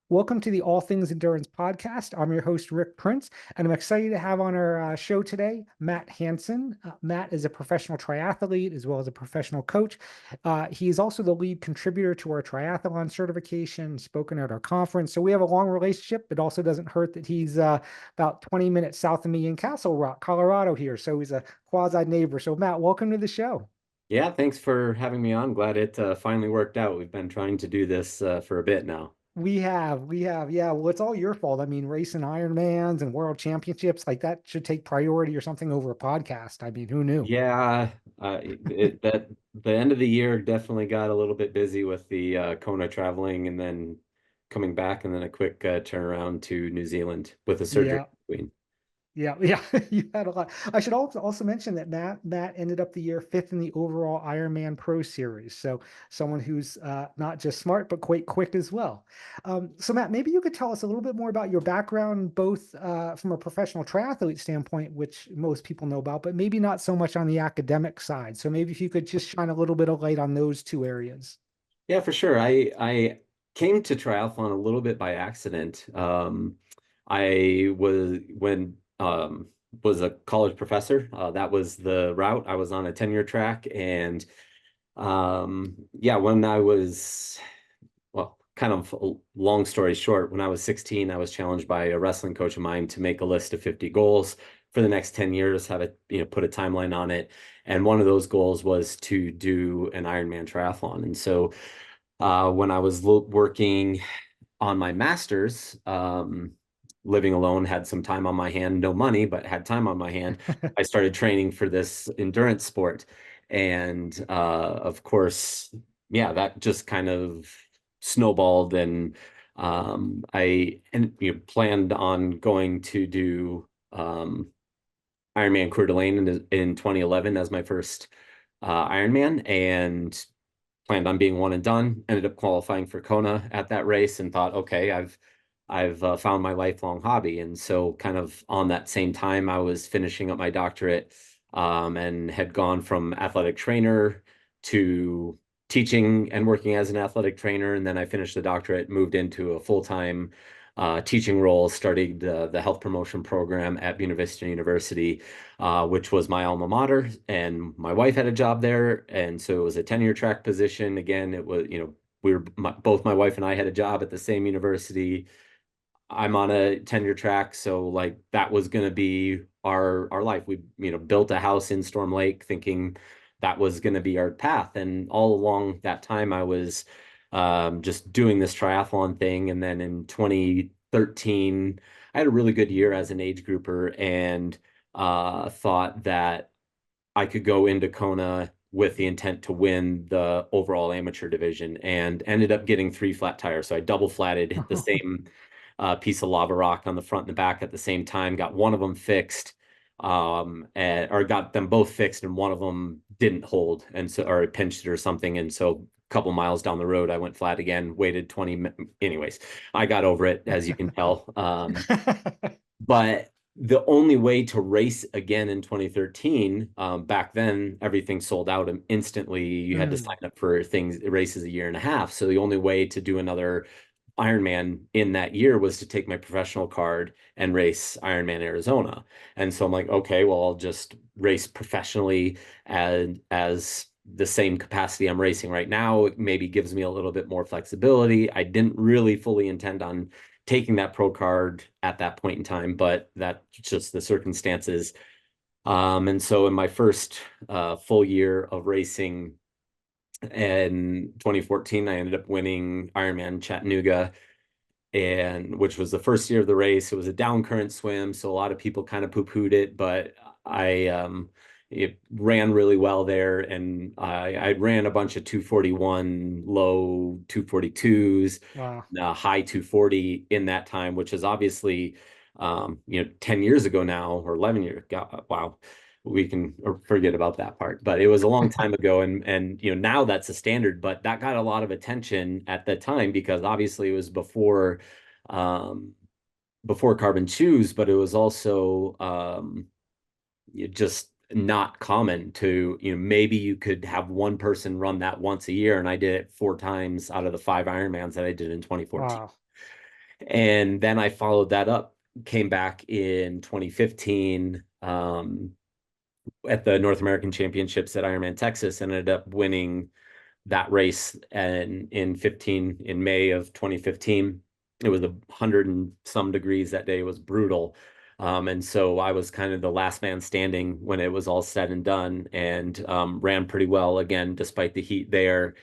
Welcome to the All Things Endurance podcast. I'm your host, Rick Prince, and I'm excited to have on our show today Matt Hanson. Matt is a professional triathlete as well as a professional coach. He is also the lead contributor to our triathlon certification, spoken at our conference. So we have a long relationship. It also doesn't hurt that he's about 20 minutes south of me in Castle Rock, Colorado here. So he's a quasi neighbor. So, Matt, welcome to the show. Yeah, thanks for having me on. Glad it finally worked out. We've been trying to do this for a bit now. Yeah. Well, it's all your fault. I mean, racing Ironmans and world championships, like that should take priority or something over a podcast. I mean, who knew? Yeah, that the end of the year definitely got a little bit busy with the Kona traveling and then coming back and then a quick turnaround to New Zealand with a surgery Yeah, in between. yeah. You had a lot. I should also mention that Matt ended up the year fifth in the overall Ironman Pro Series. So someone who's not just smart but quite quick as well. So Matt, maybe you could tell us a little bit more about your background, both from a professional triathlete standpoint, which most people know about, but maybe not so much on the academic side. So maybe if you could just shine a little bit of light on those two areas. Yeah, for sure. I came to triathlon a little bit by accident. I was a college professor. That was the route. I was on a 10-year track and yeah, when I was, well, kind of a long story short, when I was 16, I was challenged by a wrestling coach of mine to make a list of 50 goals for the next 10 years, have it, put a timeline on it. And one of those goals was to do an Ironman triathlon. And so when I was working on my master's, living alone, had some time on my hand, no money, but had time on my hand. I started training for this endurance sport. And of course, yeah, that just kind of snowballed. And planned on going to do Ironman Coeur d'Alene in 2011 as my first Ironman. And planned on being one and done. Ended up qualifying for Kona at that race and thought, okay, I've found my lifelong hobby. And so, kind of on that same time, I was finishing up my doctorate and had gone from athletic trainer to teaching and working as an athletic trainer. And then I finished the doctorate, moved into a full-time teaching role, studied the health promotion program at Buena Vista University, which was my alma mater. And my wife had a job there. And so it was a 10-year track position. Again, it was, both my wife and I had a job at the same university. I'm on a 10-year track, so like that was going to be our life. We, built a house in Storm Lake thinking that was going to be our path. And all along that time, I was just doing this triathlon thing. And then in 2013, I had a really good year as an age grouper and thought that I could go into Kona with the intent to win the overall amateur division and ended up getting three flat tires. So I double flatted, hit the same piece of lava rock on the front and the back at the same time, got one of them fixed, or got them both fixed, and one of them didn't hold, and so, or it pinched it or something. And so a couple miles down the road, I went flat again, waited 20 minutes. Anyways, I got over it, as you can tell. But the only way to race again in 2013, back then, everything sold out instantly. You had to sign Mm, up for things, races a year and a half. So the only way to do another Ironman in that year was to take my professional card and race Ironman Arizona. And so I'm like, okay, well, I'll just race professionally as the same capacity I'm racing right now. It maybe gives me a little bit more flexibility. I didn't really fully intend on taking that pro card at that point in time, but that's just the circumstances. And so in my first full year of racing in 2014, I ended up winning Ironman Chattanooga, and which was the first year of the race. It was a down current swim, so a lot of people kind of poo-pooed it, but I it ran really well there, and I ran a bunch of 241, low 242s, wow. high 240 in that time, which is obviously 10 years ago now, or 11 years. God, wow. We can forget about that part, but it was a long time ago, and now that's a standard. But that got a lot of attention at the time because obviously it was um, before carbon shoes, but it was also just not common to, maybe you could have one person run that once a year. And I did it four times out of the five Ironmans that I did in 2014. Wow. And then I followed that up, came back in 2015 at the North American Championships at Ironman Texas, and ended up winning that race. And in May of 2015, it was 100 and some degrees that day. It was brutal. And so I was kind of the last man standing when it was all said and done, and ran pretty well again, despite the heat there.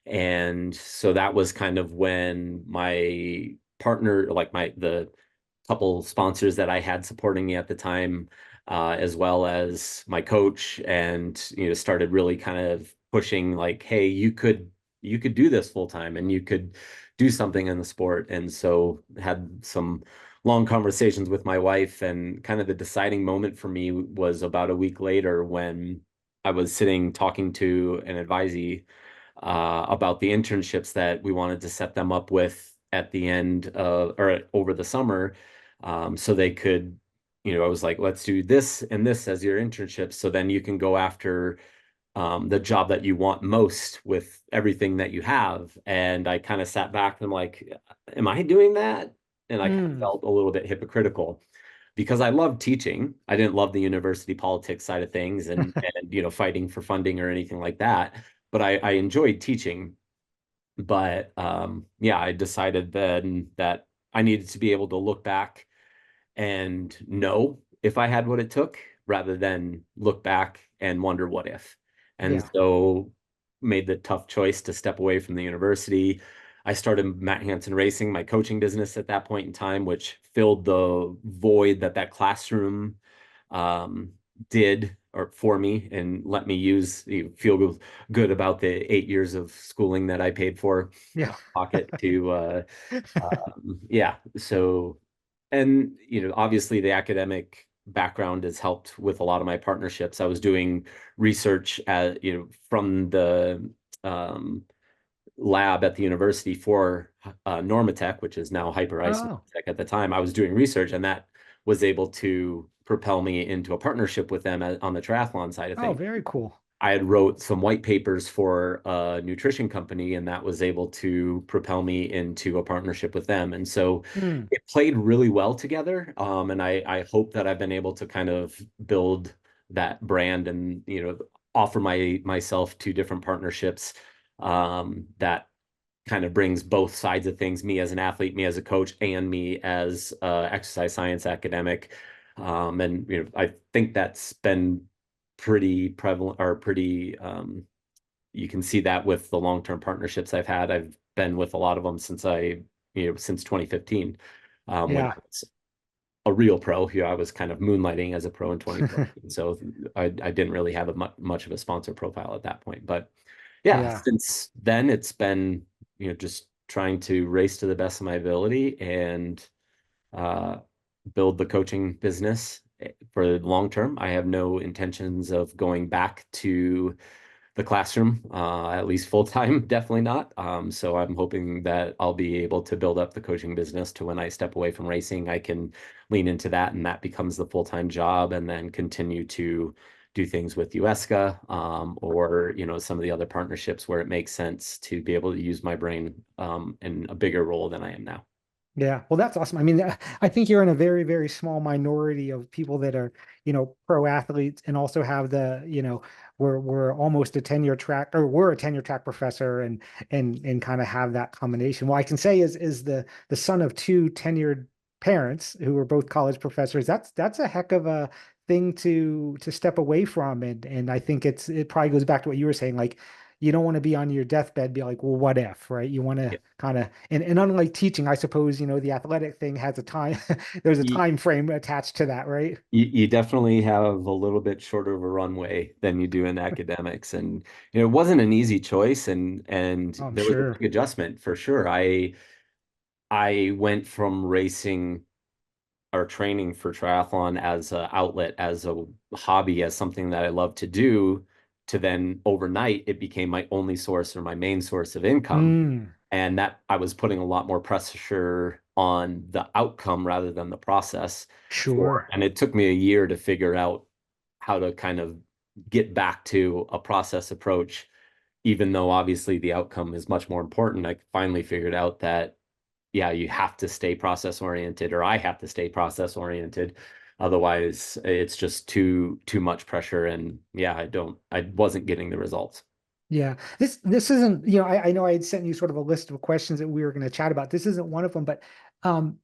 And so that was kind of when my partner, like the couple sponsors that I had supporting me at the time, as well as my coach, and started really kind of pushing like, hey, you could do this full time, and you could do something in the sport. And so had some long conversations with my wife, and kind of the deciding moment for me was about a week later when I was sitting talking to an advisee about the internships that we wanted to set them up with at the end of or over the summer, so they could, I was like, let's do this and this as your internships, so then you can go after the job that you want most with everything that you have. And I kind of sat back and I'm like, am I doing that? And I kind of Mm. felt a little bit hypocritical because I loved teaching. I didn't love the university politics side of things, and fighting for funding or anything like that. But I enjoyed teaching. But yeah, I decided then that I needed to be able to look back and know if I had what it took, rather than look back and wonder what if. And Yeah. so made the tough choice to step away from the university. I started Matt Hanson Racing, my coaching business at that point in time, which filled the void that classroom um, did or for me, and let me feel good about the 8 years of schooling that I paid for Yeah. out of pocket to yeah. So, and obviously the academic background has helped with a lot of my partnerships. I was doing research from the um, lab at the university for Normatec, which is now Hyperice Oh. Normatec. At the time, I was doing research, and that was able to propel me into a partnership with them on the triathlon side of Oh, things. very cool. I had wrote some white papers for a nutrition company, and that was able to propel me into a partnership with them. And so Mm. it played really well together. And I hope that I've been able to kind of build that brand, and offer myself to different partnerships that kind of brings both sides of things: me as an athlete, me as a coach, and me as exercise science academic. And I think that's been pretty prevalent, or pretty you can see that with the long-term partnerships I've had. I've been with a lot of them since 2015, when I Yeah. was a real pro. I was kind of moonlighting as a pro in 2014. So I didn't really have much of a sponsor profile at that point. But yeah, Yeah. since then it's been, just trying to race to the best of my ability, and uh, build the coaching business for the long term. I have no intentions of going back to the classroom, at least full time, definitely not. So I'm hoping that I'll be able to build up the coaching business to when I step away from racing, I can lean into that, and that becomes the full-time job, and then continue to do things with UESCA, or some of the other partnerships where it makes sense to be able to use my brain in a bigger role than I am now. Yeah, well, that's awesome. I mean, I think you're in a very, very small minority of people that are, pro athletes and also have we're almost a tenure track, or we're a tenure track professor, and kind of have that combination. Well, I can say is the son of two tenured parents who were both college professors. That's a heck of a thing to step away from, and I think it probably goes back to what you were saying, like you don't want to be on your deathbed, be like, well, what if, right? You want to kind of, and unlike teaching, I suppose, the athletic thing has a time, there's a Yeah. time frame attached to that, right? You definitely have a little bit shorter of a runway than you do in academics. And it wasn't an easy choice, and I'm there was a sure. big adjustment for sure. I went from racing or training for triathlon as an outlet, as a hobby, as something that I love to do, to then overnight it became my only source, or my main source of income. Mm, And that I was putting a lot more pressure on the outcome rather than the process sure. and it took me a year to figure out how to kind of get back to a process approach, even though obviously the outcome is much more important. I finally figured out that yeah, you have to stay process oriented, or I have to stay process oriented. Otherwise, it's just too much pressure. And yeah, I wasn't getting the results. Yeah, this isn't, I know I had sent you sort of a list of questions that we were going to chat about. This isn't one of them, but um,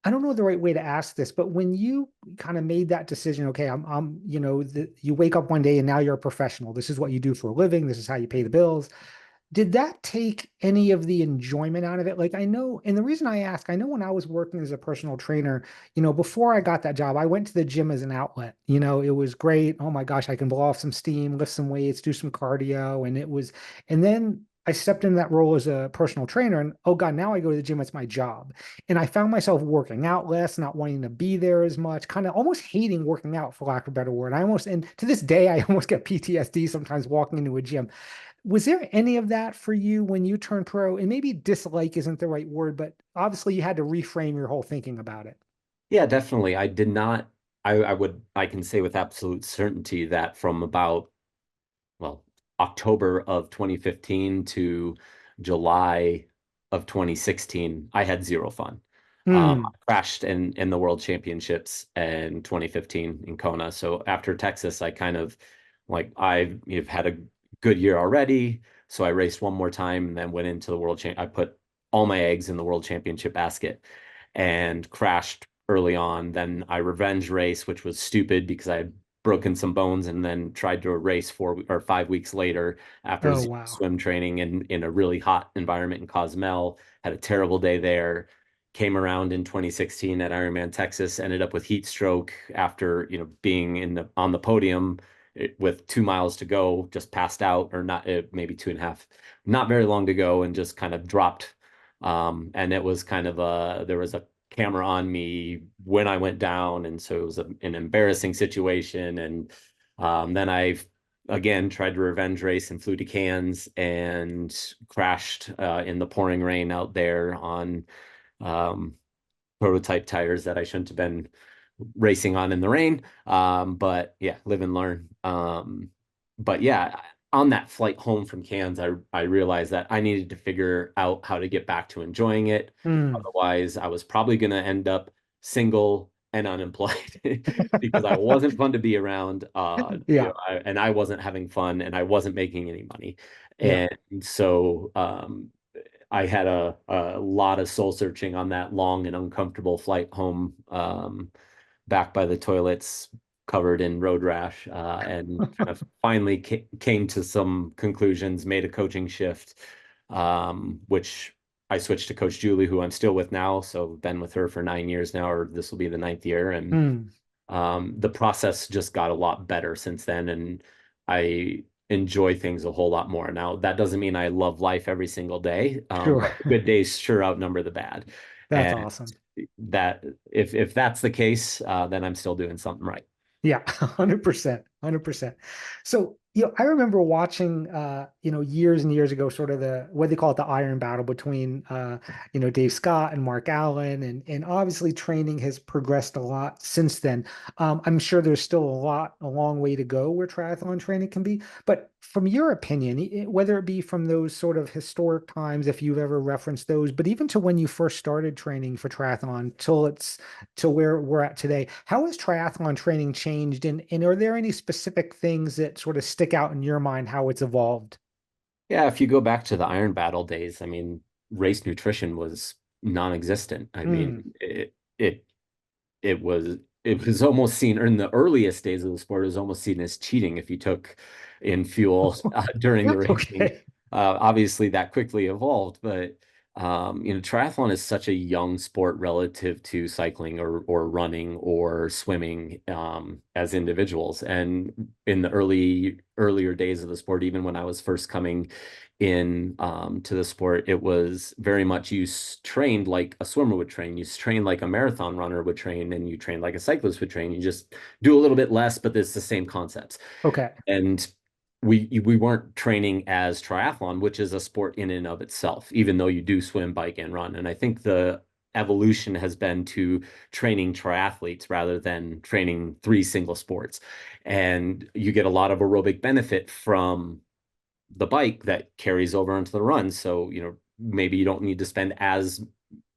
I don't know the right way to ask this, but when you kind of made that decision, okay, you wake up one day and now you're a professional. This is what you do for a living. This is how you pay the bills. Did that take any of the enjoyment out of it? Like I know, and the reason I ask, I know when I was working as a personal trainer, before I got that job, I went to the gym as an outlet. It was great. Oh my gosh, I can blow off some steam, lift some weights, do some cardio. And then I stepped into that role as a personal trainer and oh God, now I go to the gym, it's my job. And I found myself working out less, not wanting to be there as much, kind of almost hating working out for lack of a better word. And to this day, I almost get PTSD sometimes walking into a gym. Was there any of that for you when you turned pro? And maybe dislike isn't the right word, but obviously you had to reframe your whole thinking about it. Yeah, definitely. I did not. I can say with absolute certainty that from about, well, October of 2015 to July of 2016, I had zero fun. I Hmm. crashed in the World Championships in 2015 in Kona. So after Texas, I kind of like I've had a good year already. So I raced one more time and then went into the World Champ. I put all my eggs in the World Championship basket and crashed early on. Then I revenge race, which was stupid because I had broken some bones and then tried to race 4 or 5 weeks later after Oh, zero wow. swim training in a really hot environment in Cozumel. Had a terrible day there. Came around in 2016 at Ironman Texas, ended up with heat stroke after, being on the podium with 2 miles to go, just passed out, or not, maybe two and a half, not very long to go, and just kind of dropped. And it was kind of there was a camera on me when I went down, and so it was an embarrassing situation. And then I again tried to revenge race and flew to Cairns and crashed in the pouring rain out there on um, prototype tires that I shouldn't have been racing on in the rain. But yeah, live and learn. But yeah, on that flight home from Cairns, I realized that I needed to figure out how to get back to enjoying it. Hmm. Otherwise, I was probably going to end up single and unemployed because I wasn't fun to be around. Yeah. And I wasn't having fun and I wasn't making any money. Yeah. And so I had a lot of soul searching on that long and uncomfortable flight home, back by the toilets, covered in road rash, and kind of finally came to some conclusions, made a coaching shift, which I switched to Coach Julie, who I'm still with now. So been with her for 9 years now, or this will be the ninth year. And Hmm. the process just got a lot better since then, and I enjoy things a whole lot more. Now, that doesn't mean I love life every single day, Sure. but the good days sure outnumber the bad. That's And awesome. that if that's the case, then I'm still doing something right. Yeah, 100%, 100%. So, I remember watching, years and years ago, sort of what they call it, the iron battle between, Dave Scott and Mark Allen. And obviously training has progressed a lot since then. I'm sure there's still a long way to go where triathlon training can be. But from your opinion, whether it be from those sort of historic times, if you've ever referenced those, but even to when you first started training for triathlon to where we're at today. How has triathlon training changed? And are there any specific things that sort of stick out in your mind how it's evolved? Yeah, if you go back to the Iron Battle days, I mean, race nutrition was non-existent. I mean, Hmm. it was it was almost seen, or in the earliest days of the sport, it was almost seen as cheating if you took in fuel during the racing. Okay. Obviously, that quickly evolved, but triathlon is such a young sport relative to cycling or running or swimming, as individuals. And in the earlier days of the sport, even when I was first coming in to the sport, it was very much trained like a swimmer would train. You train like a marathon runner would train, and you train like a cyclist would train. You just do a little bit less, but it's the same concepts. Okay. And we weren't training as triathlon, which is a sport in and of itself, even though you do swim, bike, and run. And I think the evolution has been to training triathletes rather than training three single sports. And you get a lot of aerobic benefit from the bike that carries over into the run. So, maybe you don't need to spend as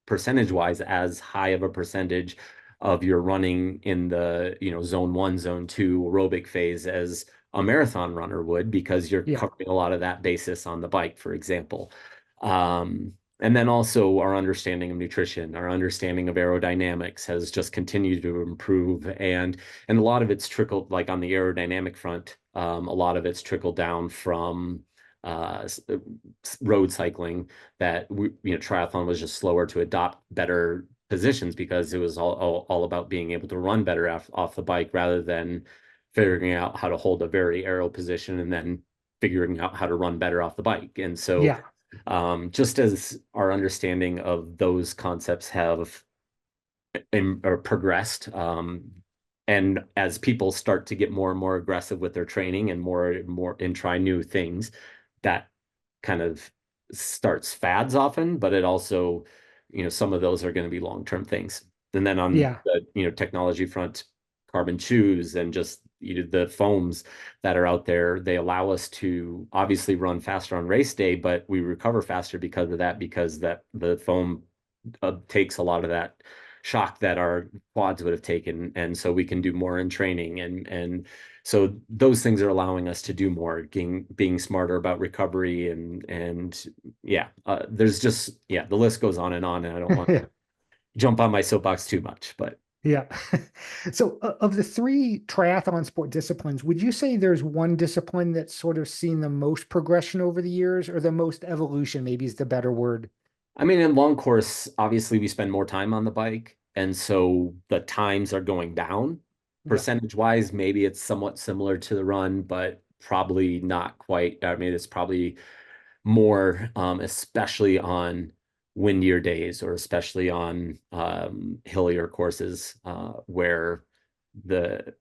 percentage wise as high of a percentage of your running in the, zone one, zone two aerobic phase as a marathon runner would, because you're Yeah. covering a lot of that basis on the bike, for example. And then also our understanding of nutrition, our understanding of aerodynamics has just continued to improve. And a lot of it's trickled, like on the aerodynamic front, a lot of it's trickled down from uh, road cycling, that triathlon was just slower to adopt better positions because it was all about being able to run better off the bike rather than figuring out how to hold a very aero position and then figuring out how to run better off the bike. And so Yeah. just as our understanding of those concepts have or progressed, and as people start to get more and more aggressive with their training and more and try new things, that kind of starts fads often, but it also, some of those are going to be long-term things. And then on Yeah. the, technology front, carbon shoes and just the foams that are out there, they allow us to obviously run faster on race day, but we recover faster because of that, because that the foam takes a lot of that shock that our quads would have taken, and so we can do more in training, and so those things are allowing us to do more, being smarter about recovery, and yeah, there's just, yeah, the list goes on, and I don't want to Yeah. jump on my soapbox too much, but Yeah. So, of the three triathlon sport disciplines, would you say there's one discipline that's sort of seen the most progression over the years, or the most evolution, maybe is the better word? I mean, in long course, obviously we spend more time on the bike, and so the times are going down. Yeah. Percentage wise, maybe it's somewhat similar to the run, but probably not quite. I mean, it's probably more, especially on windier days, or especially on hillier courses, where the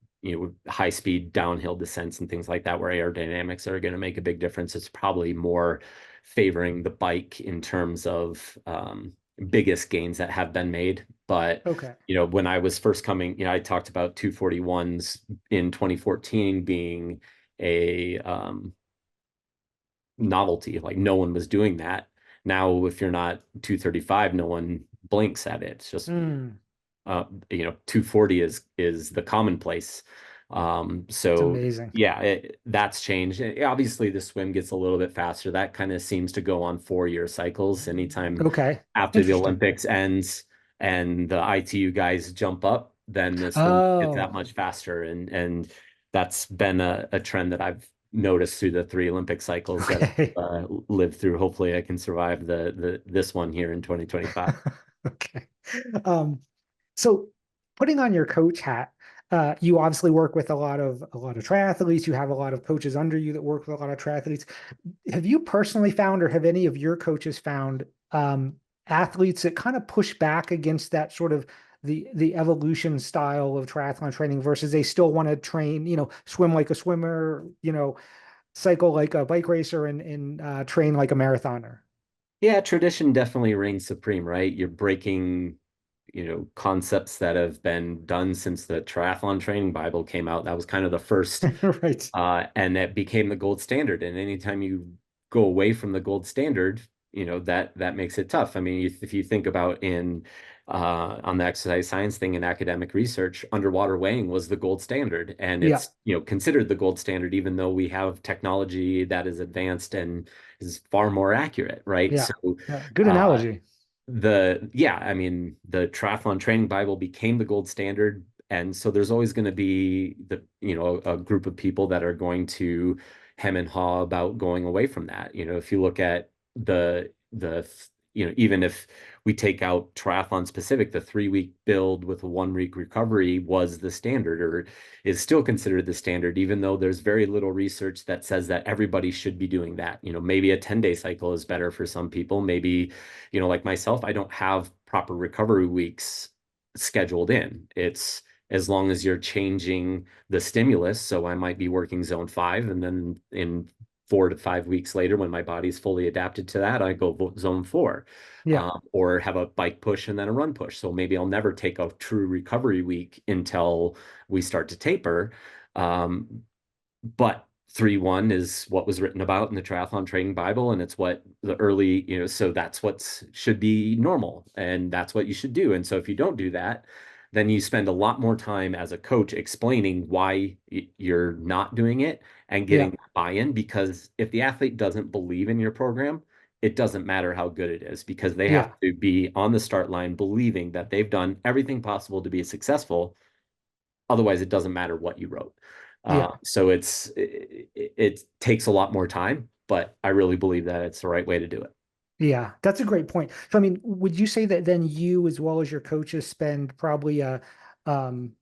high speed downhill descents and things like that, where aerodynamics are going to make a big difference. It's probably more favoring the bike in terms of biggest gains that have been made. But Okay. when I was first coming, I talked about 241s in 2014 being a novelty. Like no one was doing that. Now, if you're not 235, no one blinks at it. It's just Mm, 240 is the commonplace. it's So amazing. yeah, that's changed. Obviously, the swim gets a little bit faster. That kind of seems to go on 4-year cycles. Anytime Okay. after the Interesting. Olympics ends and the ITU guys jump up, then the swim gets that Oh, much faster. And that's been a trend that I've noticed through the 3 Olympic cycles that okay. lived through. Hopefully, I can survive the this one here in 2025. Okay. Um, so putting on your coach hat, you obviously work with a lot of triathletes. You have a lot of coaches under you that work with a lot of triathletes. Have you personally found, or have any of your coaches found, athletes that kind of push back against that sort of the evolution style of triathlon training versus they still want to train, swim like a swimmer, cycle like a bike racer, and train like a marathoner? Yeah, tradition definitely reigns supreme, right? You're breaking, concepts that have been done since the triathlon training Bible came out. That was kind of the first, Right. and that became the gold standard. And anytime you go away from the gold standard, that makes it tough. I mean, if you think about on the exercise science thing in academic research, underwater weighing was the gold standard, and Yeah. it's considered the gold standard, even though we have technology that is advanced and is far more accurate, right? Yeah. So Yeah. Good uh, analogy. I mean, the triathlon training Bible became the gold standard. And so there's always going to be a group of people that are going to hem and haw about going away from that. If you look at even if we take out triathlon specific, the 3-week build with a 1-week recovery was the standard, or is still considered the standard, even though there's very little research that says that everybody should be doing that. Maybe a 10-day cycle is better for some people. Maybe, like myself, I don't have proper recovery weeks scheduled in. It's as long as you're changing the stimulus. So I might be working zone 5, and then in 4 to 5 weeks later, when my body's fully adapted to that, I go zone 4, Yeah. or have a bike push and then a run push. So maybe I'll never take a true recovery week until we start to taper. But 3-1 is what was written about in the triathlon training Bible, and it's what the early, so that's what should be normal, and that's what you should do. And so if you don't do that, then you spend a lot more time as a coach explaining why you're not doing it and Yeah. getting buy-in. Because if the athlete doesn't believe in your program, it doesn't matter how good it is, because they have Yeah. to be on the start line believing that they've done everything possible to be successful. Otherwise, it doesn't matter what you wrote. Yeah. So it takes a lot more time, but I really believe that it's the right way to do it. Yeah, that's a great point. So, I mean, would you say that then you, as well as your coaches, spend probably um,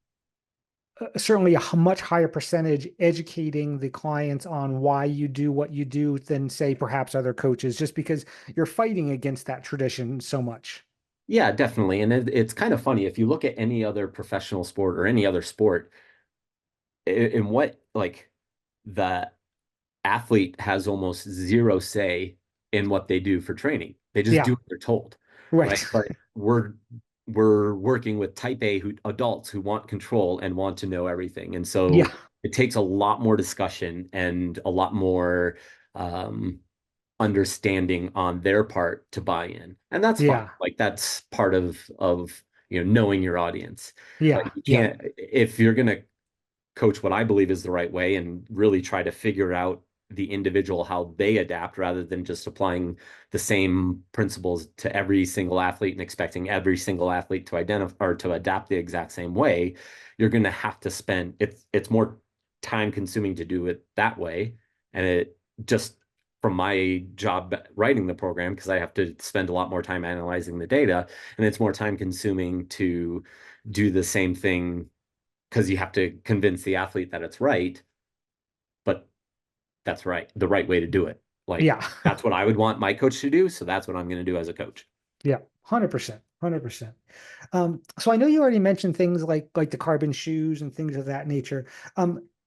certainly much higher percentage educating the clients on why you do what you do than, say, perhaps other coaches, just because you're fighting against that tradition so much? Yeah, definitely. And it's kind of funny if you look at any other professional sport or any other sport, in what like the athlete has almost zero say in what they do for training. They just do Yeah, what they're told, right? right. But we're working with type A adults who want control and want to know everything. And Yeah, so it takes a lot more discussion and a lot more um, understanding on their part to buy in. And that's fine. yeah, Like that's part of knowing your audience. But yeah, you yeah, can't, if you're going to coach what I believe is the right way and really try to figure out the individual, how they adapt, rather than just applying the same principles to every single athlete and expecting every single athlete to identify or to adapt the exact same way. You're going to have to spend, it's more time consuming to do it that way. And it just, from my job writing the program, because I have to spend a lot more time analyzing the data, and it's more time consuming to do the same thing because you have to convince the athlete that it's right, but that's right, the right way to do it. Like yeah. that's what I would want my coach to do, so that's what I'm going to do as a coach. Yeah, 100%, 100%. So I know you already mentioned things like the carbon shoes and things of that nature.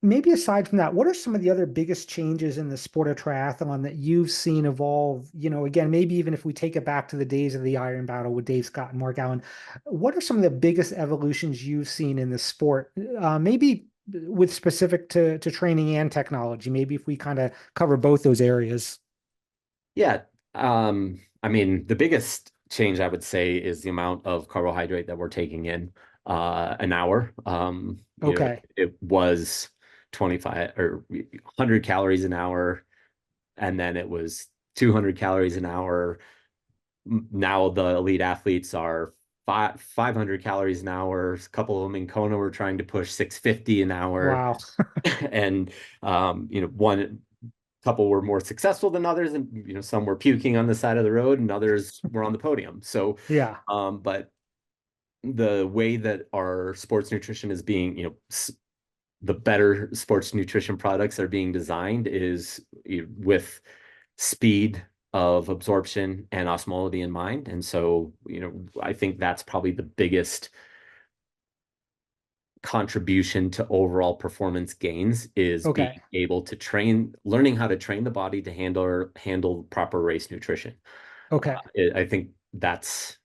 Maybe aside from that, what are some of the other biggest changes in the sport of triathlon that you've seen evolve? Again, maybe even if we take it back to the days of the Iron Battle with Dave Scott and Mark Allen, what are some of the biggest evolutions you've seen in the sport? Maybe with specific to training and technology. Maybe if we kind of cover both those areas. Yeah, I mean, the biggest change I would say is the amount of carbohydrate that we're taking in an hour. Okay. It was 25 or 100 calories an hour, and then it was 200 calories an hour. Now the elite athletes are 500 calories an hour. A couple of them in Kona were trying to push 650 an hour. Wow. And one couple were more successful than others, and some were puking on the side of the road and others were on the podium. So Yeah. but the way that our sports nutrition is being, the better sports nutrition products are being designed is with speed of absorption and osmolality in mind. And so, I think that's probably the biggest contribution to overall performance gains is being Okay. able to learning how to train the body to handle proper race nutrition. Okay. I think that's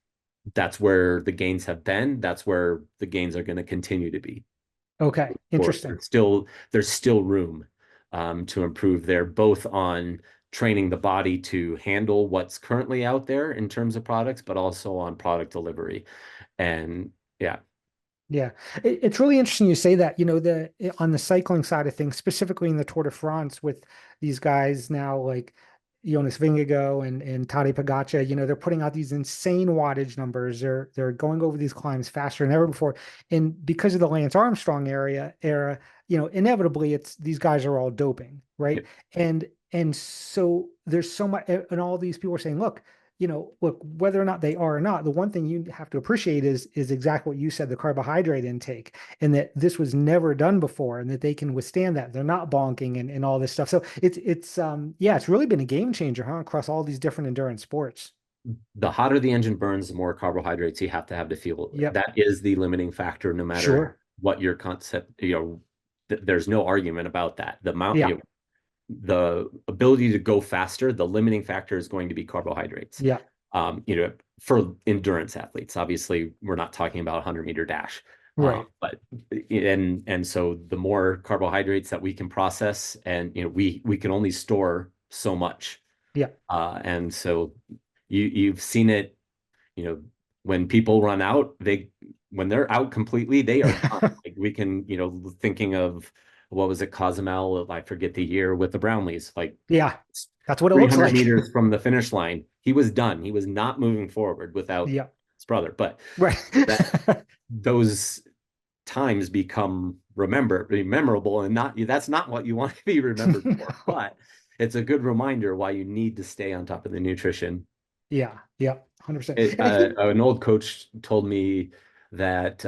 where the gains have been. That's where the gains are going to continue to be. Okay. Or Interesting. there's still room to improve there, both on training the body to handle what's currently out there in terms of products, but also on product delivery. And yeah, Yeah, it's really interesting you say that. On the cycling side of things, specifically in the Tour de France, with these guys now like Jonas Vingegaard and Tadej Pogacar, they're putting out these insane wattage numbers. They're going over these climbs faster than ever before, and because of the Lance Armstrong era, inevitably it's these guys are all doping, yeah, right? And so there's so much, and all these people are saying, look, whether or not they are or not, the one thing you have to appreciate is exactly what you said, the carbohydrate intake, and that this was never done before, and that they can withstand that. They're not bonking and all this stuff. So yeah, it's really been a game changer, huh, across all these different endurance sports. the hotter the engine burns, the more carbohydrates you have to have to fuel. Yep. That is the limiting factor, no matter Sure. what your concept, there's no argument about that. The amount, Yeah. the ability to go faster, the limiting factor is going to be carbohydrates. Yeah. For endurance athletes, obviously, we're not talking about a 100-meter dash. Right. But and so the more carbohydrates that we can process, and we can only store so much. Yeah. And so you've seen it, you know, when people run out, when they're out completely, they are done. Like we can, thinking of what was it, Cozumel, I forget the year with the Brownlees, like Yeah. That's what it looks 300 like. meters from the finish line, he was done. He was not moving forward without Yeah. his brother. But Right. that those times become memorable, and not that's not what you want to be remembered for. No. But it's a good reminder why you need to stay on top of the nutrition. Yeah. Yeah. 100%. And I think, An old coach told me that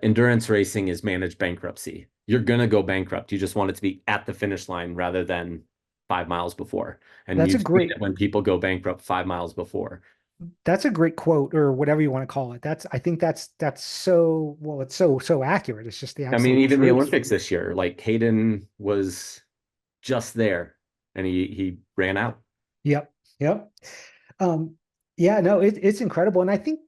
endurance racing is managed bankruptcy. You're gonna go bankrupt. You just want it to be at the finish line rather than 5 miles before. And that's a you've seen great it when people go bankrupt 5 miles before. that's a great quote, or whatever you want to call it. I think that's so, well, it's so accurate. It's just the I mean, absolute even the truth. Olympics this year, like Hayden was just there and he ran out. Yep. Yep. Um, yeah, no, it's incredible. And I think,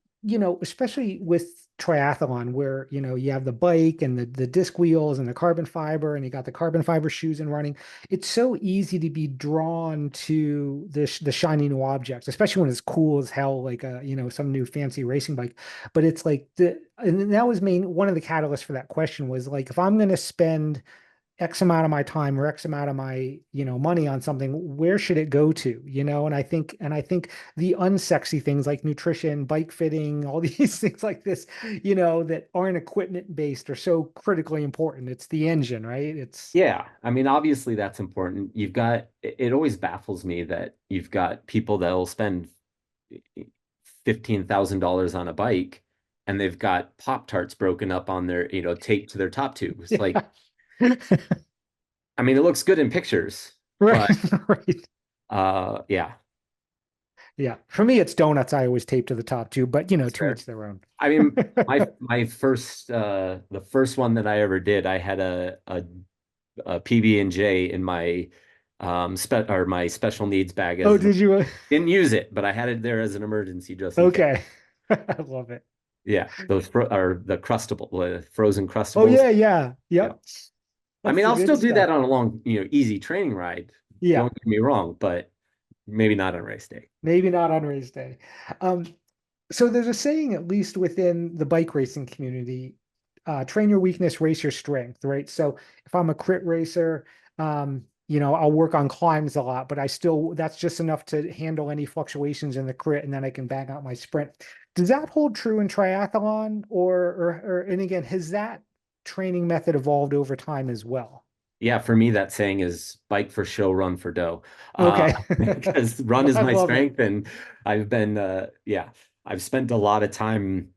especially with triathlon, where, you have the bike and the disc wheels and the carbon fiber, and you got the carbon fiber shoes and running, it's so easy to be drawn to the shiny new objects, especially when it's cool as hell, like some new fancy racing bike. But it's like and that was one of the catalysts for that question was like, if I'm going to spend X amount of my time or X amount of my, money on something, where should it go to? And I think the unsexy things like nutrition, bike fitting, all these things like this, that aren't equipment based are so critically important. It's the engine, right? It's Yeah, I mean, obviously that's important. It always baffles me that you've got people that'll spend $15,000 on a bike and they've got Pop-Tarts broken up on their, taped to their top tubes. Like, yeah. I mean, it looks good in pictures, Right, but right. yeah, Yeah. For me, it's donuts I always tape to the top too, but that's to fair. each their own. I mean, my first the first one that I ever did, I had a PB&J in my my special needs bag Oh, as did you? didn't use it, but I had it there as an emergency just in case. Okay. I love it. Yeah, those are the crustable, frozen Oh crustables. yeah, yeah. Yeah. Yep. I That's mean, the I'll good still do stuff. that on a long, easy training ride. Yeah. Don't get me wrong, but maybe not on race day. Maybe not on race day. Um, so there's a saying, at least within the bike racing community, train your weakness, race your strength, right? So if I'm a crit racer, I'll work on climbs a lot, but that's just enough to handle any fluctuations in the crit, and then I can bang out my sprint. Does that hold true in triathlon, and again, has that training method evolved over time as well? Yeah, for me, that saying is bike for show, run for dough. Uh, Okay. because run is I my love it. strength, and yeah, I've spent a lot of time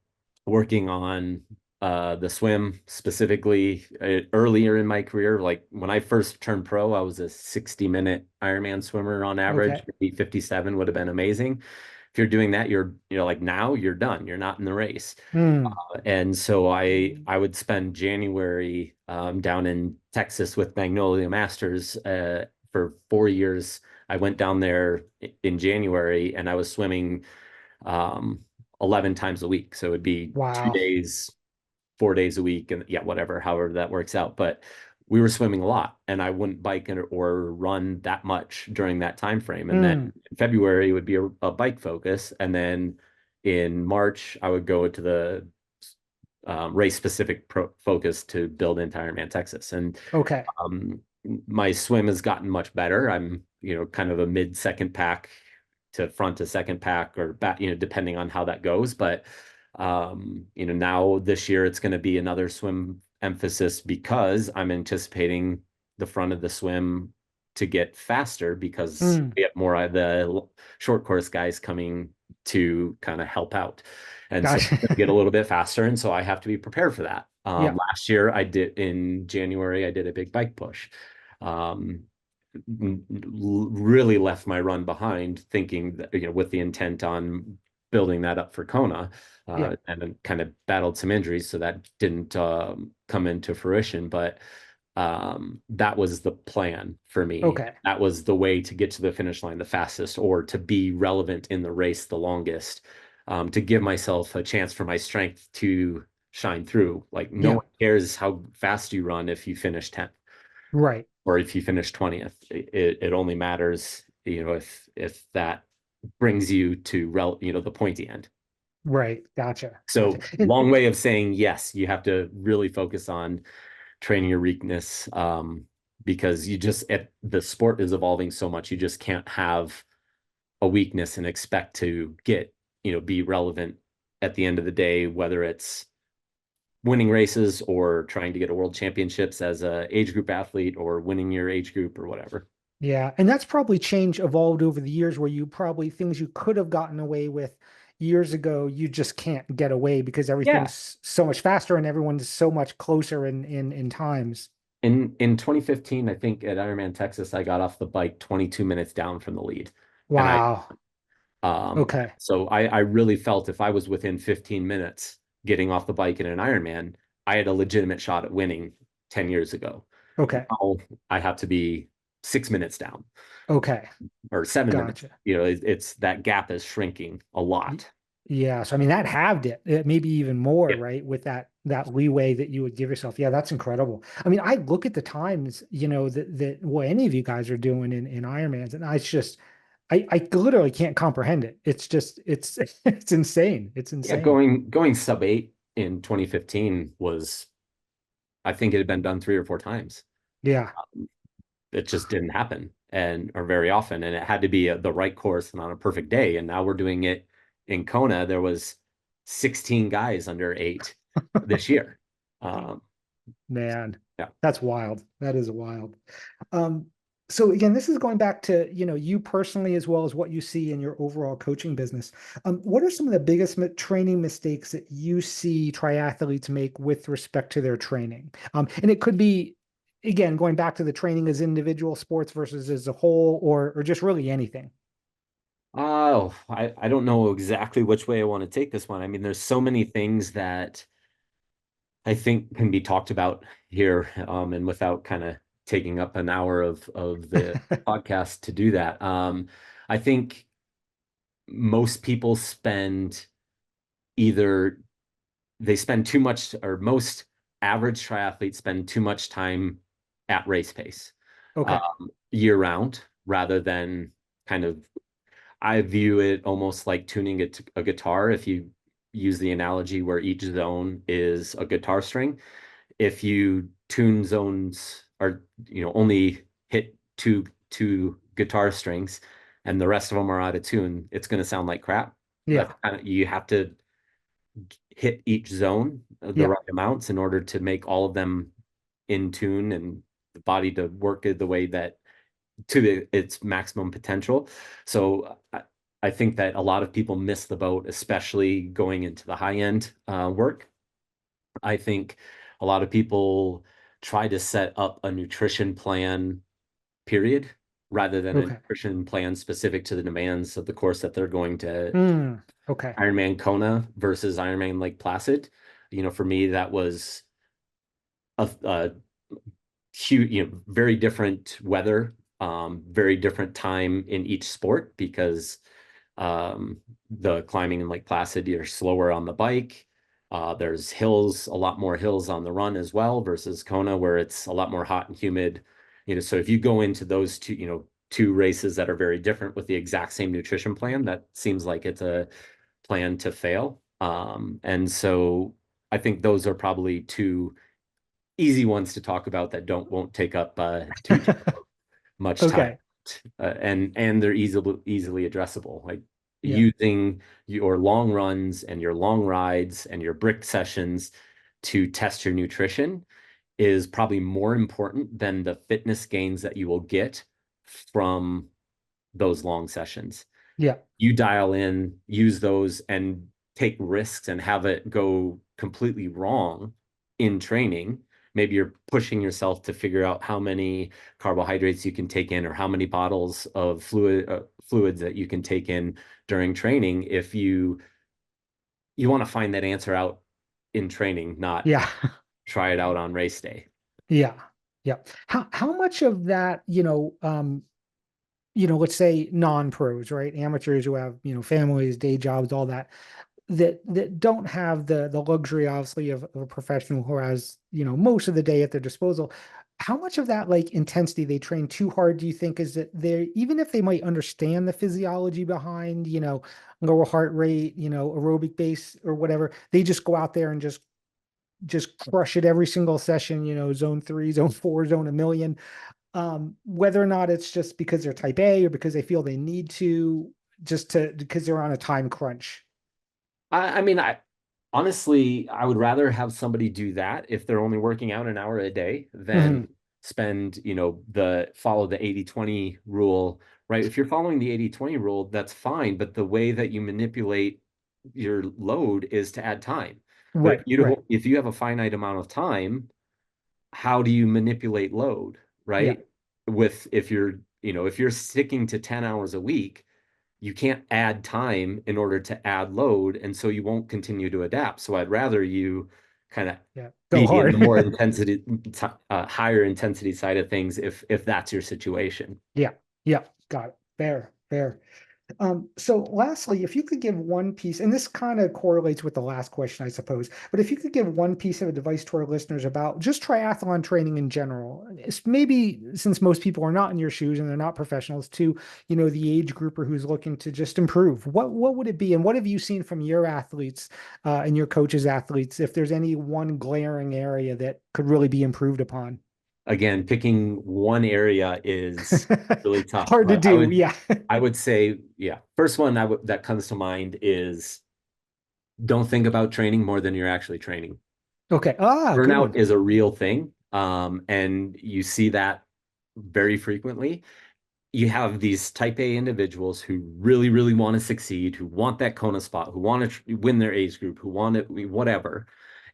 working on the swim specifically earlier in my career. Like when I first turned pro, I was a 60-minute Ironman swimmer on average. Okay. Maybe 57 would have been amazing. If you're doing that, like now you're done. You're not in the race. Hmm. And so I would spend January down in Texas with Magnolia Masters for 4 years. I went down there in January and I was swimming um, 11 times a week. So it'd be two Wow. days, 4 days a week, and yeah, whatever, however that works out. But we were swimming a lot, and I wouldn't bike or run that much during that time frame. And then Hmm. in February would be a bike focus, and then in March I would go to the race specific focus to build into Ironman Texas. And Okay. um, my swim has gotten much better. I'm, kind of a mid second pack to front to second pack or back, depending on how that goes. But, now this year it's going to be another swim emphasis because I'm anticipating the front of the swim to get faster because Hmm. we have more of the short course guys coming to kind of help out. And so Gotcha. get a little bit faster. And so I have to be prepared for that. Yeah. Last year in January, I did a big bike push. Um, really left my run behind thinking that, with the intent on building that up for Kona, Yeah. and then kind of battled some injuries. So that didn't come into fruition, but that was the plan for me. Okay. That was the way to get to the finish line the fastest or to be relevant in the race the longest. to give myself a chance for my strength to shine through. Like no Yeah. one cares how fast you run if you finish 10th Right. or if you finish 20th. It only matters, if that brings you to the pointy end. Right. Gotcha. Gotcha. So long way of saying yes, you have to really focus on training your weakness, because the sport is evolving so much. You just can't have a weakness and expect to be relevant at the end of the day, whether it's winning races or trying to get a world championships as a age group athlete or winning your age group or whatever. Yeah, and that's probably changed, evolved over the years where you probably things you could have gotten away with years ago, you just can't get away because Yeah. everything's so much faster and everyone's so much closer in times. In 2015, I think at Ironman Texas, I got off the bike 22 minutes down from the lead. And Wow. Okay. I really felt if I was within 15 minutes getting off the bike in an Ironman, I had a legitimate shot at winning 10 years ago. Okay. Now I have to be 6 minutes down Okay. or 7 minutes. Gotcha. It's that gap is shrinking a Y- lot. Yeah, so I mean that halved it, maybe even more, Yeah. right? With that leeway that you would give yourself. Yeah, that's incredible. I mean, I look at the times, that what any of you guys are doing in Ironmans, and I just I literally can't comprehend it. It's just it's insane. It's Yeah, insane. going sub 8 in 2015 was, I think it had been done 3 or 4 times. Yeah. It just didn't happen or very often, and it had to be the right course and on a perfect day. And now we're doing it in Kona. There was 16 guys under 8 this year. Um, Man, yeah. that's wild. That is wild. Um, so again, this is going back to, you personally as well as what you see in your overall coaching business. What are some of the biggest training mistakes that you see triathletes make with respect to their training? And it could be, again, going back to the training as individual sports versus as a whole, or just really anything. Oh, I don't know exactly which way I want to take this one. I mean, there's so many things that I think can be talked about here, and without kind of taking up an hour of the podcast to do that. I think most people either spend too much, or most average triathletes spend too much time at race pace, Okay. year round, rather than kind of, I view it almost like tuning a guitar. If you use the analogy where each zone is a guitar string, if you tune zones, or only hit two guitar strings and the rest of them are out of tune, it's going to sound like crap. Yeah. You have to hit each zone the Yeah. right amounts in order to make all of them in tune and the body to work the way that its maximum potential. So I think that a lot of people miss the boat, especially going into the high end work. I think a lot of people try to set up a nutrition plan, period, rather than a Okay. nutrition plan specific to the demands of the course that they're going to. Okay. Ironman Kona versus Ironman Lake Placid. For me, that was a huge, very different weather, very different time in each sport, because the climbing in Lake Placid, you're slower on the bike. There's hills, a lot more hills on the run as well, versus Kona, where it's a lot more hot and humid. So if you go into those two races that are very different with the exact same nutrition plan, that seems like it's a plan to fail. And so I think those are probably two easy ones to talk about that won't take up too much time, Okay. and they're easily addressable. Like Yeah. using your long runs and your long rides and your brick sessions to test your nutrition is probably more important than the fitness gains that you will get from those long sessions. Yeah. You dial in, use those, and take risks and have it go completely wrong in training. Maybe you're pushing yourself to figure out how many carbohydrates you can take in, or how many bottles of fluids that you can take in during training. If you want to find that answer out in training, not Yeah. try it out on race day. Yeah. Yeah. How much of that, let's say non-pros, right? Amateurs who have, families, day jobs, all that, that don't have the luxury, obviously, of a professional who has, most of the day at their disposal. How much of that like intensity they train too hard do you think is that they're, even if they might understand the physiology behind, lower heart rate, aerobic base or whatever, they just go out there and just crush it every single session, zone three, zone four, zone a million. Whether or not it's just because they're type A or because they feel they need to, just to because they're on a time crunch. I mean, I honestly, I would rather have somebody do that if they're only working out an hour a day than Hmm. spend, the follow the 80-20 rule, right? If you're following the 80-20 rule, that's fine, but the way that you manipulate your load is to add time. But Right, right. if you have a finite amount of time, how do you manipulate load, Yeah, right? If you're sticking to 10 hours a week, you can't add time in order to add load, and so you won't continue to adapt. So I'd rather you kind of yeah. Go be in the more hard. intensity, higher intensity side of things if that's your situation. Yeah, yeah. Got it. Fair, fair. So lastly, if you could give one piece, and this kind of correlates with the last question, I suppose, but if you could give one piece of advice to our listeners about just triathlon training in general, it's maybe since most people are not in your shoes and they're not professionals, to, the age grouper who's looking to just improve, what would it be? And what have you seen from your athletes, and your coaches' athletes, if there's any one glaring area that could really be improved upon? Again, picking one area is really tough, Hard to but do, yeah. I would say, yeah, first one that comes to mind is don't think about training more than you're actually training. Okay. Ah, good Burnout one. is a real thing, and you see that very frequently. You have these type A individuals who really, really want to succeed, who want that Kona spot, who want to win their age group, who want it, whatever.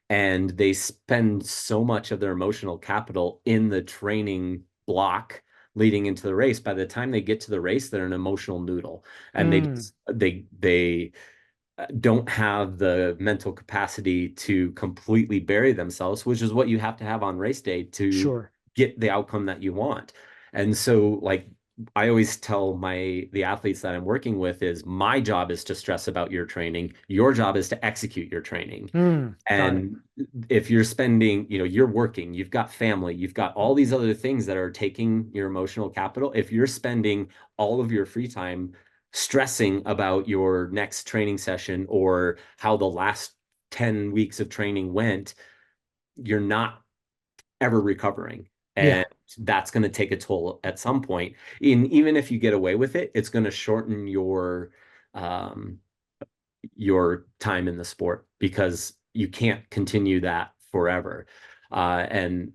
And they spend so much of their emotional capital in the training block leading into the race. By the time they get to the race, they're an emotional noodle, and Mm, they don't have the mental capacity to completely bury themselves, which is what you have to have on race day to sure. get the outcome that you want. And so, like, I always tell the athletes that I'm working with is my job is to stress about your training. Your job is to execute your training. Got it. And if you're spending, you're working, you've got family, you've got all these other things that are taking your emotional capital. If you're spending all of your free time stressing about your next training session or how the last 10 weeks of training went, you're not ever recovering. Yeah. And that's going to take a toll at some point. Even if you get away with it, it's going to shorten um, your time in the sport because you can't continue that forever. And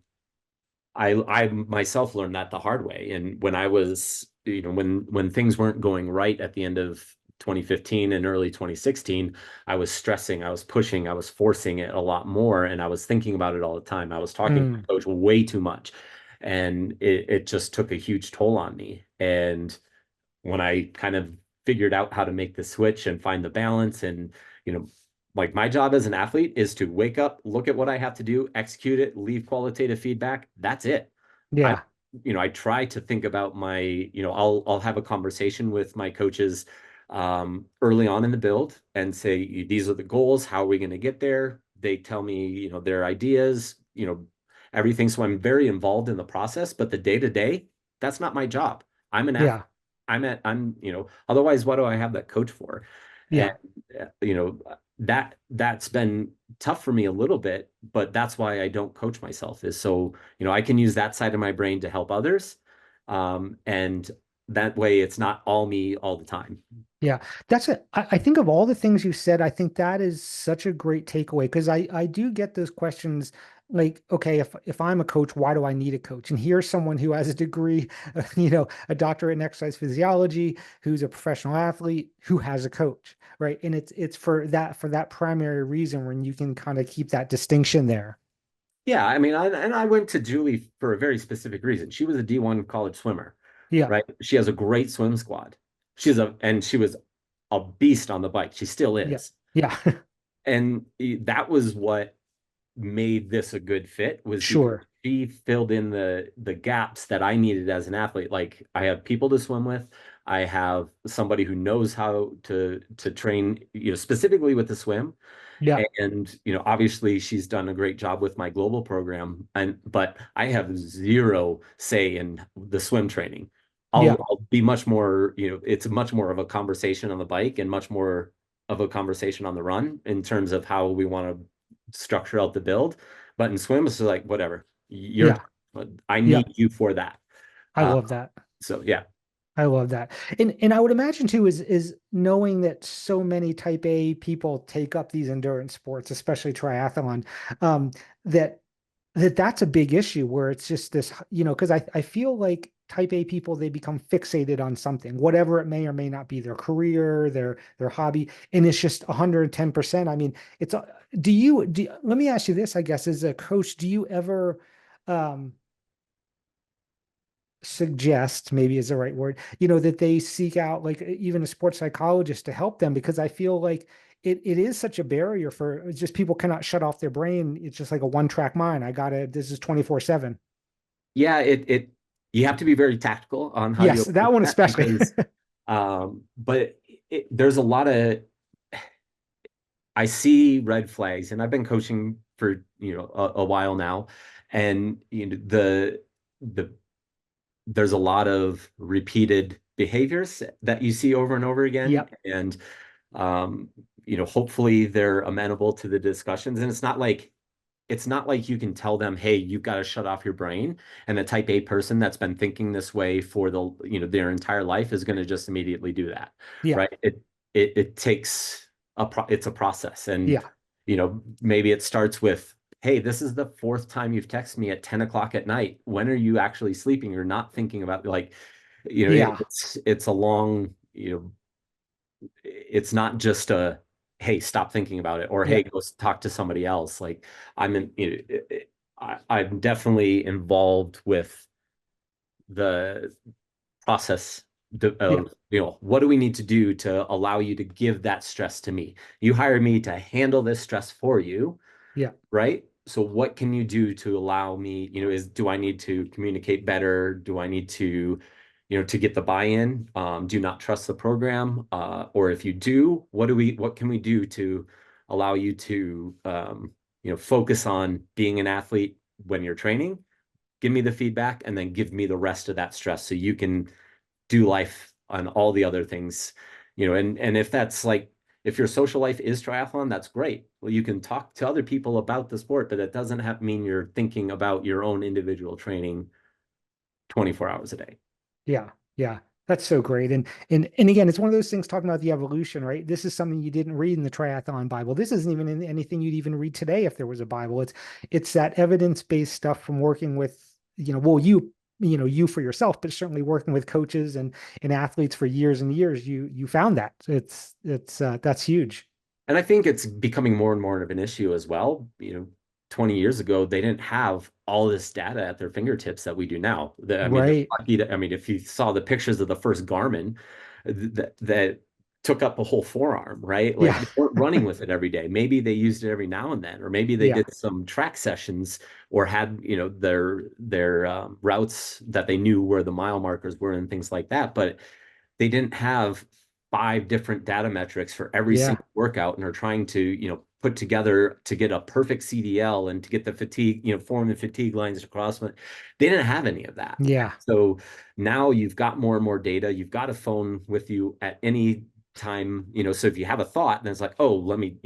I myself learned that the hard way. And when I was, when things weren't going right at the end of 2015 and early 2016, I was stressing, I was pushing, I was forcing it a lot more, and I was thinking about it all the time. I was talking to Mm, my coach way too much, and it just took a huge toll on me. And when I kind of figured out how to make the switch and find the balance and, you know, like my job as an athlete is to wake up, look at what I have to do, execute it, leave qualitative feedback. That's it. I, yeah. I try to think about I'll have a conversation with my coaches early on in the build and say, these are the goals. How are we going to get there? They tell me, their ideas, everything. So I'm very involved in the process, but the day to day, that's not my job. I'm an athlete. Yeah. Otherwise, what do I have that coach for? And, Yeah. that's been tough for me a little bit, but that's why I don't coach myself is so, I can use that side of my brain to help others. And that way it's not all me all the time. Yeah, that's it. I think of all the things you said, I think that is such a great takeaway because I do get those questions like, okay, if I'm a coach, why do I need a coach? And here's someone who has a degree, a doctorate in exercise physiology, who's a professional athlete, who has a coach, right? And it's for that primary reason when you can kind of keep that distinction there. Yeah, I mean, I went to Julie for a very specific reason. She was a D1 college swimmer, Yeah, right? She has a great swim squad. And she was a beast on the bike. She still yeah, is. yeah, And that was what made this a good fit was because Sure. she filled in the gaps that I needed as an athlete. Like I have people to swim with. I have somebody who knows how to train, specifically with the swim. Yeah. And, obviously she's done a great job with my global program. But I have zero say in the swim training. Yeah. I'll be much more, it's much more of a conversation on the bike and much more of a conversation on the run in terms of how we want to structure out the build. But in swim, it's like, whatever, Yeah. I Yeah. need you for that. I Uh, love that. so yeah. I love that. And I would imagine too is knowing that so many type A people take up these endurance sports, especially triathlon, um, that that's a big issue where it's just this, because I feel like type A people, they become fixated on something, whatever it may or may not be, their career, their hobby, and it's just 110%. I mean, it's let me ask you this, I guess, as a coach, do you ever um suggest, maybe is the right word, that they seek out like even a sports psychologist to help them? Because I feel like it is such a barrier for just people cannot shut off their brain. It's just like a one track mind. This is 24/7. Yeah, you have to be very tactical on how you Yes, that approach one that especially. because but there's a lot of I see red flags, and I've been coaching for a while now, and the there's a lot of repeated behaviors that you see over and over again, Yep. and um, hopefully they're amenable to the discussions, and it's not like you can tell them, hey, you've got to shut off your brain. And a type A person that's been thinking this way for their entire life is going to just immediately do that, Yeah. right? It takes it's a process. And, Yeah. maybe it starts with, hey, this is the fourth time you've texted me at 10 o'clock at night. When are you actually sleeping? You're not thinking about like, Yeah. it's a long, it's not just a hey stop thinking about it or Yeah. hey go talk to somebody else like I'm in I'm definitely involved with the process Yeah. of what do we need to do to allow you to give that stress to me. You hired me to handle this stress for you, Yeah. right? So what can you do to allow me, do I need to communicate better? Do I need to, to get the buy-in? Do you not trust the program? Or if you do, what can we do to allow you to, focus on being an athlete when you're training? Give me the feedback and then give me the rest of that stress so you can do life on all the other things, and if that's like if your social life is triathlon, that's great. Well, you can talk to other people about the sport, but that doesn't have mean you're thinking about your own individual training 24 hours a day. Yeah, yeah, that's so great. And again, it's one of those things talking about the evolution, right? This is something you didn't read in the triathlon Bible. This isn't even in anything you'd even read today if there was a Bible. It's that evidence-based stuff from working with, well, you for yourself, but certainly working with coaches and athletes for years and years. You found that. It's that's huge. And I think it's becoming more and more of an issue as well. 20 years ago, they didn't have all this data at their fingertips that we do now. I mean, they're Right. lucky I mean, if you saw the pictures of the first Garmin that took up a whole forearm, right? Like Yeah. they weren't running with it every day. Maybe they used it every now and then, or maybe they Yeah. did some track sessions or had, their routes that they knew where the mile markers were and things like that. But they didn't have five different data metrics for every Yeah. single workout and are trying to, put together to get a perfect CDL and to get the fatigue, form the fatigue lines across. They didn't have any of that. Yeah. So now you've got more and more data. You've got a phone with you at any time, so if you have a thought, then it's like, oh, let me,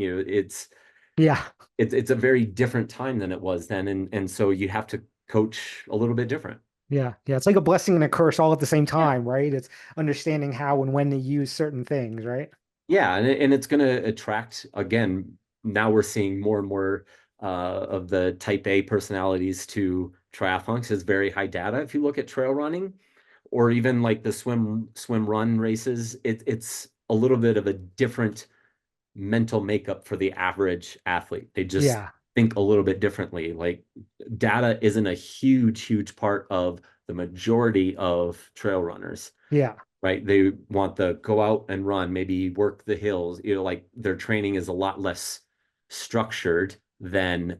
Yeah. it's a very different time than it was then. And so you have to coach a little bit different. Yeah, yeah, it's like a blessing and a curse all at the same Yeah. time, right? It's understanding how and when to use certain things, right? Yeah, and it's going to attract again. Now we're seeing more and more of the type A personalities to triathlon because it's very high data. If you look at trail running or even like the swim run races, it's a little bit of a different mental makeup for the average athlete. They just Yeah, think a little bit differently. Like data isn't a huge part of the majority of trail runners, yeah, right? They want the go out and run, maybe work the hills. Like their training is a lot less structured than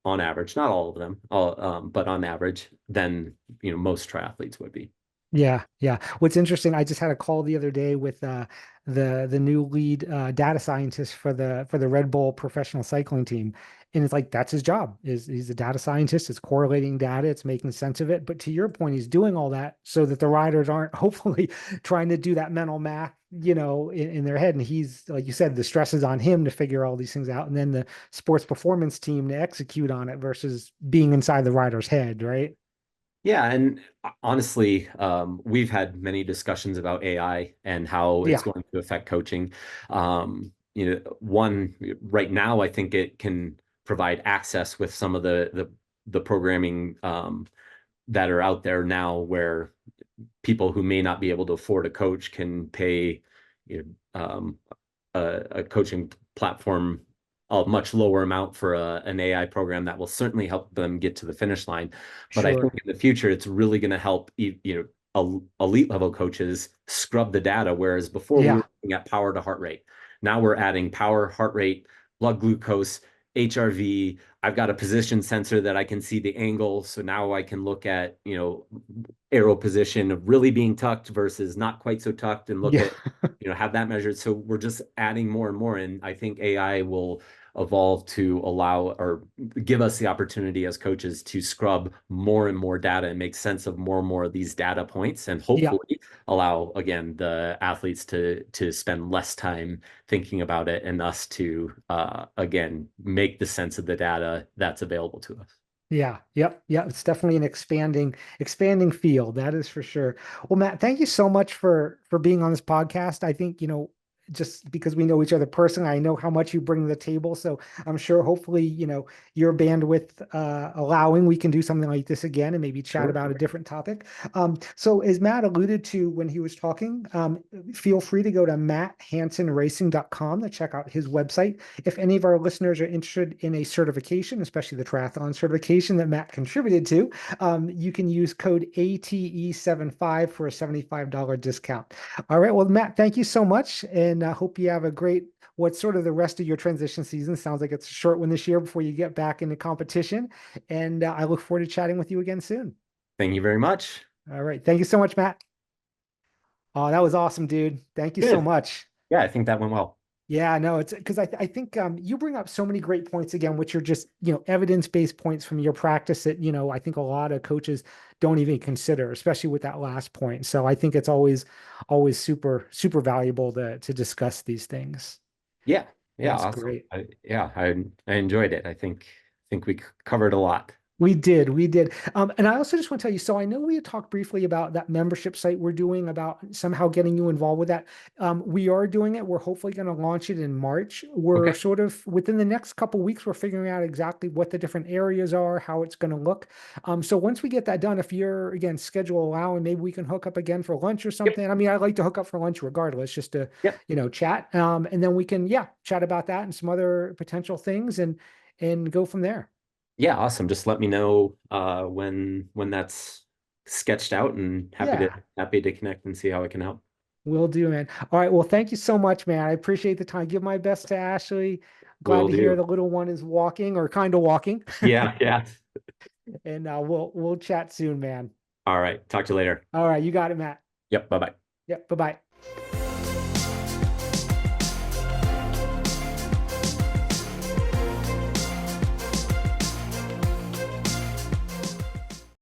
on average, not all of them, but on average, than most triathletes would be. Yeah, yeah. What's interesting, I just had a call the other day with the new lead data scientist for the Red Bull professional cycling team. And it's like that's his job. Is he's a data scientist, it's correlating data, it's making sense of it. But to your point, he's doing all that so that the riders aren't hopefully trying to do that mental math, in their head. And he's, like you said, the stress is on him to figure all these things out, and then the sports performance team to execute on it versus being inside the rider's head, right? Yeah, and honestly, we've had many discussions about AI and how it's Yeah, going to affect coaching. One right now, I think it can provide access with some of the programming that are out there now, where people who may not be able to afford a coach can pay, a coaching platform a much lower amount for an AI program that will certainly help them get to the finish line. But I think sure. in the future, it's really going to help elite level coaches scrub the data. Whereas before we Yeah. were looking at power to heart rate. Now we're adding power, heart rate, blood glucose, HRV. I've got a position sensor that I can see the angle. So now I can look at, arrow position of really being tucked versus not quite so tucked, and look Yeah. at, have that measured. So we're just adding more and more. And I think AI will evolve to allow or give us the opportunity as coaches to scrub more and more data and make sense of more and more of these data points, and Yeah. hopefully allow again the athletes to spend less time thinking about it, and us to again make the sense of the data that's available to us. Yeah. Yep. Yeah. It's definitely an expanding field. That is for sure. Well, Matt, thank you so much for being on this podcast. I think, just because we know each other personally, I know how much you bring to the table. So I'm sure hopefully, your bandwidth allowing, we can do something like this again and maybe chat Sure. about a different topic. So as Matt alluded to when he was talking, feel free to go to matthansonracing.com to check out his website. If any of our listeners are interested in a certification, especially the triathlon certification that Matt contributed to, you can use code ATE75 for a $75 discount. All right. Well, Matt, thank you so much. And I hope you have a great, what's sort of the rest of your transition season. Sounds like it's a short one this year before you get back into competition. And I look forward to chatting with you again soon. Thank you very much. All right. Thank you so much, Matt. Oh, that was awesome, dude. Thank you so Good. much. Yeah, I think that went well. Yeah, no, it's because I think you bring up so many great points again, which are just, evidence-based points from your practice that, I think a lot of coaches don't even consider, especially with that last point. So I think it's always super, super valuable to discuss these things. Yeah. Yeah. That's Awesome. great. I enjoyed it. I think we covered a lot. We did. And I also just want to tell you, so I know we had talked briefly about that membership site we're doing about somehow getting you involved with that. We are doing it. We're hopefully going to launch it in March. We're Okay. sort of within the next couple weeks, we're figuring out exactly what the different areas are, how it's going to look. So once we get that done, if you're again schedule allowing, maybe we can hook up again for lunch or Yep. something. I mean, I'd like to hook up for lunch regardless, just to, Yep. chat. And then we can, yeah, chat about that and some other potential things and go from there. Yeah. Awesome. Just let me know when that's sketched out, and Yeah. happy to connect and see how I can help. Will do, man. All right. Well, thank you so much, man. I appreciate the time. Give my best to Ashley. Glad Will to hear do. the little one is walking or kind of walking. Yeah. Yeah. And we'll chat soon, man. All right. Talk to you later. All right, you got it, Matt. Yep. Bye bye. Yep. Bye-bye.